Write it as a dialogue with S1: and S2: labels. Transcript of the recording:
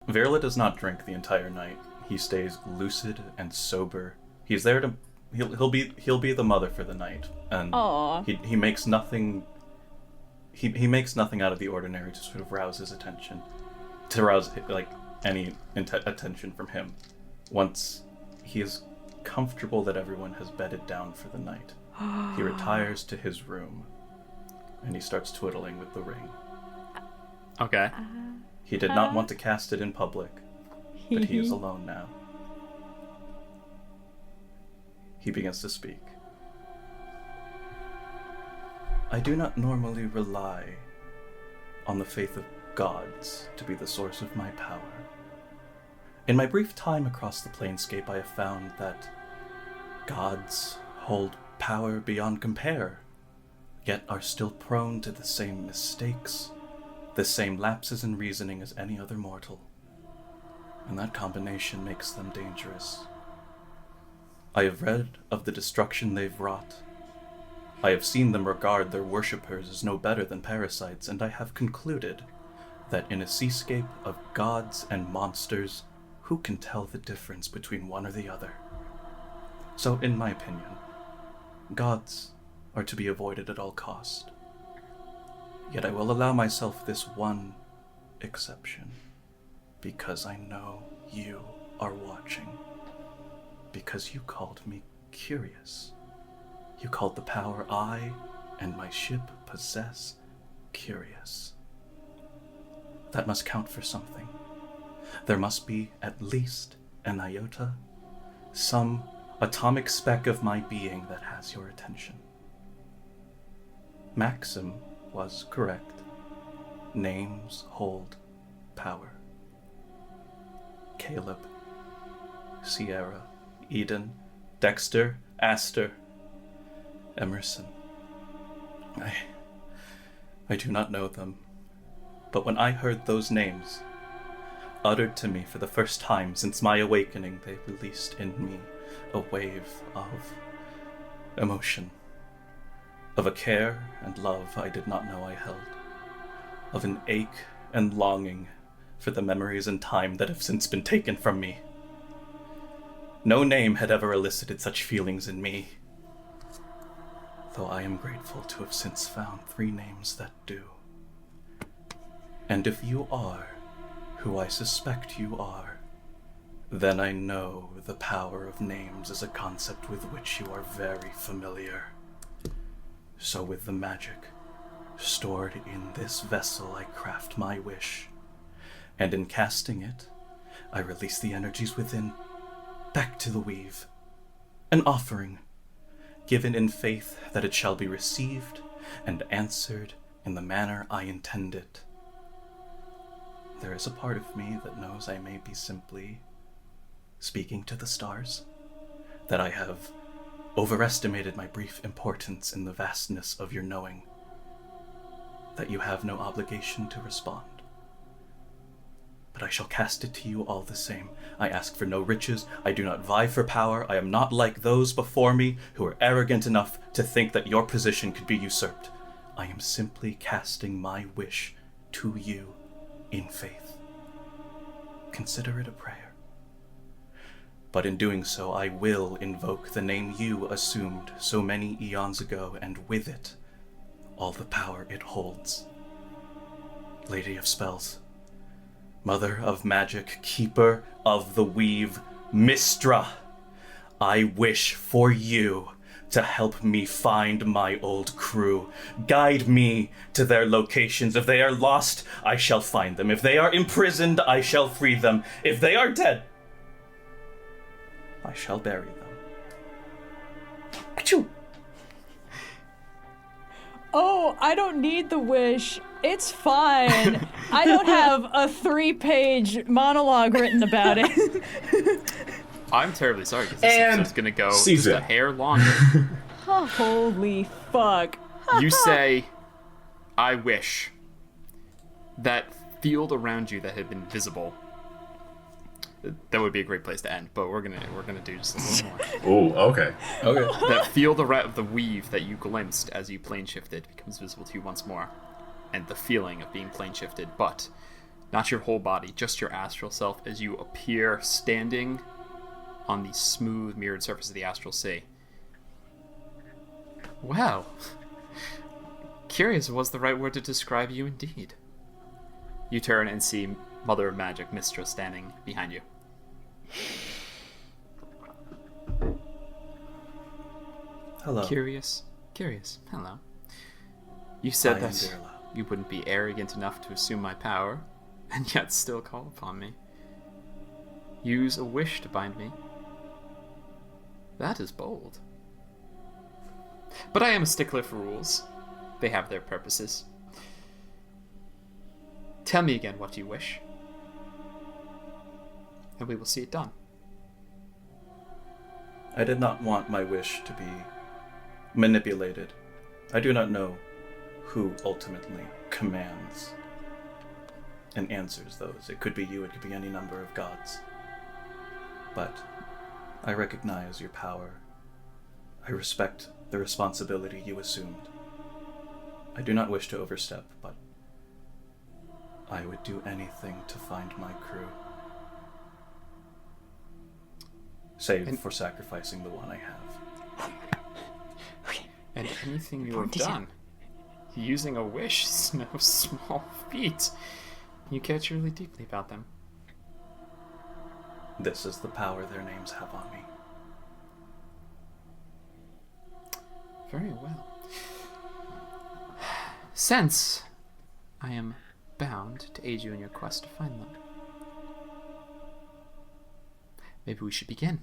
S1: Virla does not drink the entire night. He stays lucid and sober. He's there to he'll be the mother for the night, and he makes nothing. He makes nothing out of the ordinary to sort of rouse his attention, to rouse like any attention from him. Once he is comfortable that everyone has bedded down for the night, he retires to his room, and he starts twiddling with the ring.
S2: Okay.
S1: He did not want to cast it in public, but he is alone now. He begins to speak. I do not normally rely on the faith of gods to be the source of my power. In my brief time across the planescape, I have found that gods hold power beyond compare, yet are still prone to the same mistakes, the same lapses in reasoning as any other mortal. And that combination makes them dangerous. I have read of the destruction they've wrought. I have seen them regard their worshippers as no better than parasites, and I have concluded that in a seascape of gods and monsters, who can tell the difference between one or the other? So, in my opinion, gods are to be avoided at all cost. Yet I will allow myself this one exception, because I know you are watching. Because you called me curious. You called the power I and my ship possess curious. That must count for something. There must be at least an iota, some atomic speck of my being that has your attention. Maxim was correct. Names hold power. Caleb, Sierra, Eden, Dexter, Aster, Emerson. I do not know them, but when I heard those names, uttered to me for the first time since my awakening, they released in me a wave of emotion, of a care and love I did not know I held, of an ache and longing for the memories and time that have since been taken from me. No name had ever elicited such feelings in me, though I am grateful to have since found 3 names that do. And if you are who I suspect you are, then I know the power of names is a concept with which you are very familiar. So with the magic stored in this vessel, I craft my wish, and in casting it, I release the energies within back to the weave, an offering, given in faith that it shall be received and answered in the manner I intend it. There is a part of me that knows I may be simply speaking to the stars, that I have overestimated my brief importance in the vastness of your knowing, that you have no obligation to respond. But I shall cast it to you all the same. I ask for no riches, I do not vie for power, I am not like those before me who are arrogant enough to think that your position could be usurped. I am simply casting my wish to you in faith. Consider it a prayer. But in doing so, I will invoke the name you assumed so many eons ago, and with it, all the power it holds. Lady of Spells, Mother of Magic, Keeper of the Weave, Mistra, I wish for you to help me find my old crew. Guide me to their locations. If they are lost, I shall find them. If they are imprisoned, I shall free them. If they are dead, I shall bury them. Achoo!
S3: Oh, I don't need the wish. It's fine. I don't have a 3-page monologue written about it.
S2: I'm terribly sorry because this episode's gonna go just a hair longer.
S3: Oh, holy fuck.
S2: You say, I wish. That field around you that had been visible. That would be a great place to end, but we're gonna do just a little more.
S4: Oh, okay.
S1: Okay.
S2: That field of the weave that you glimpsed as you plane shifted becomes visible to you once more, and the feeling of being plane shifted. But Not your whole body, just your astral self, as you appear standing on the smooth, mirrored surface of the astral sea. Well, curious was the right word to describe you indeed. You turn and see Mother of Magic, Mistra, standing behind you.
S1: Hello.
S2: Curious. Hello. You said
S1: I am
S2: that
S1: Dirla.
S2: you wouldn't be arrogant enough to assume my power, and yet still call upon me. Use a wish to bind me. That is bold. But I am a stickler for rules. They have their purposes. Tell me again what you wish, and we will see it done.
S1: I did not want my wish to be manipulated. I do not know who ultimately commands and answers those. It could be you, it could be any number of gods. But I recognize your power. I respect the responsibility you assumed. I do not wish to overstep, but I would do anything to find my crew. Save for sacrificing the one I have.
S2: And anything you have done, using a wish is no small feat. You care truly deeply about them.
S1: This is the power their names have on me.
S2: Very well. Since I am bound to aid you in your quest to find them, maybe we should begin.